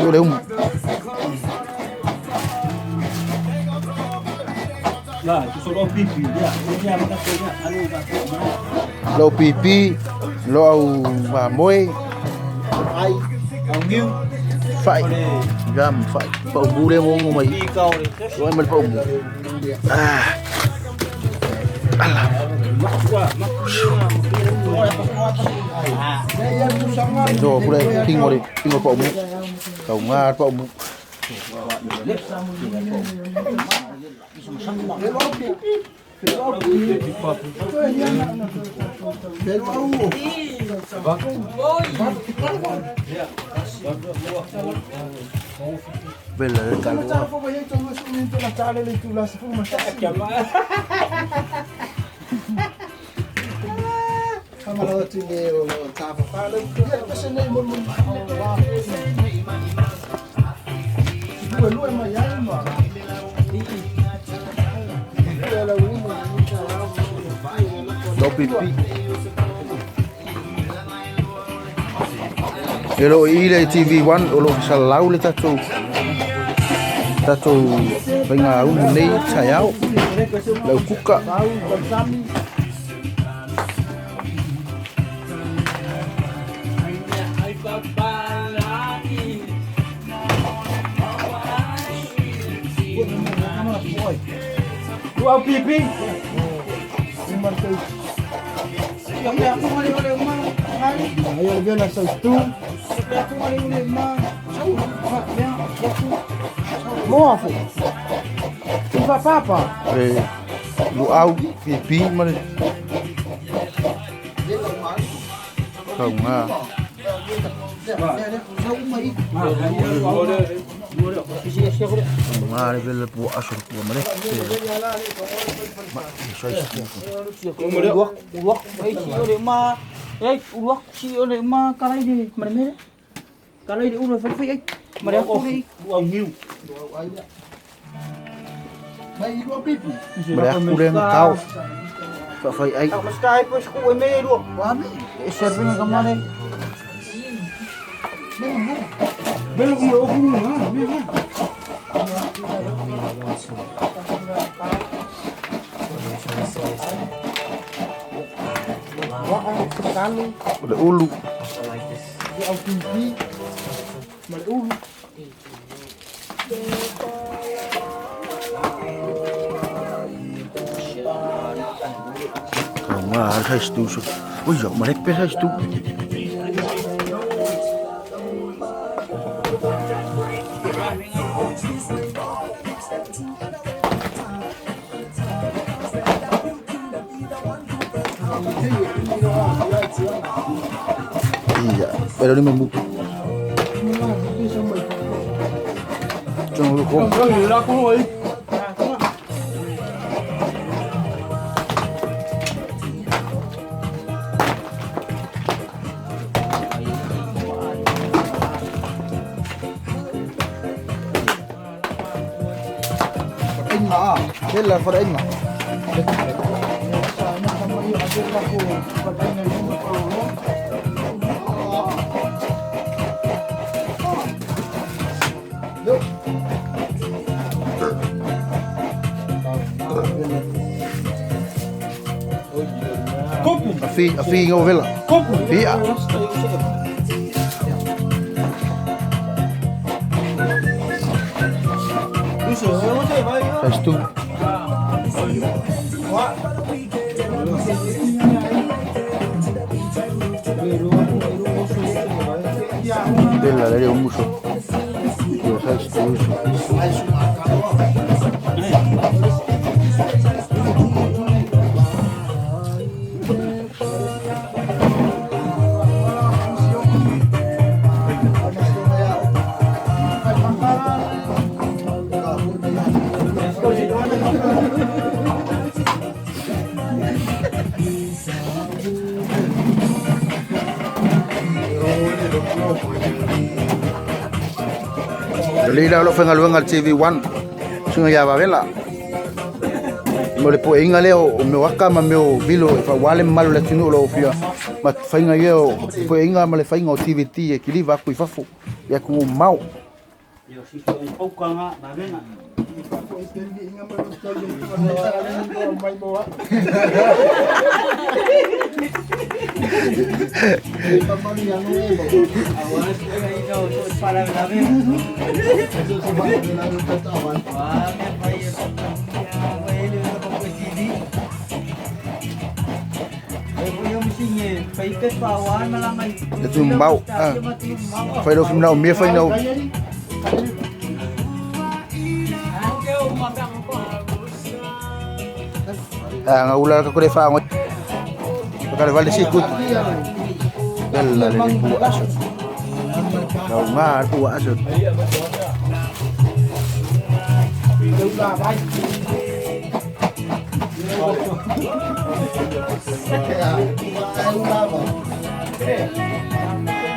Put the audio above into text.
Yo le Lah, itu soal pipi dia. Dia mana punya anu tak mana. lo pipi, lo au moi, Ai, au nghiu. phải gam phải bầu bu đêm ông mày Đi câu đi. rồi mình bầu Mak gua, mak rồi bu đây kinh ngồi bầu mu cầu nga bầu mu bây giờ cả lúa Kalau tinggal tak apa kalau dia kesini mun lu emang ya emang lo pipi Hello, ile TV1 olo salau le tatu penga un nei sayau lau kuka Lu au pipi. ayo dia nak tu mau apa tu apa lu au pipi mà không à mà đây là bộ asur của mình Uak, sio de ma. Uak sio de ma kalai di mana mere. Kalai di udah fai ai. Mari aku di au nghiu. mai lu pipi mà aku đang kau phải ai Mas kai pun suku me lu. wami Serving ke mana? belum mau hubungan memang sekali udah ulu di pipi mal ulu không à hay stu su ôi giời mà đẹp hay stu iya pero ni mampu jangan lupa anh mà thế là phần anh mà Phi ngô với là Phi à Restu Bella le un muso Io sai sto Lila lo fenga luenga TV1 sunga ya babela mo le po inga leo o me waka ma meu bilo fa wale malu le tinu lo fia ma fainga yo po inga ma le fainga o TVT e kili va ku fafu ya ku mau Yo si ko ka nga, dami nga. Ako hindi nga maluto yung panasalan ko ang may bawa. Pamangyan mo eh, bago. Awan ko nga ikaw, so para dami. Ito sa mga nilang tatawan. Wah, may payo sa kanya. Pwede na pa po TV. Ay po yung singin, paikat pa, awan malamay. Ito yung mau. Phải đâu phim nào mía phanh đâu. Ngaular ka ko defa ngot. Bakal vale sikut. Dalla le bu asut. Daw nga bu asut. Kaya,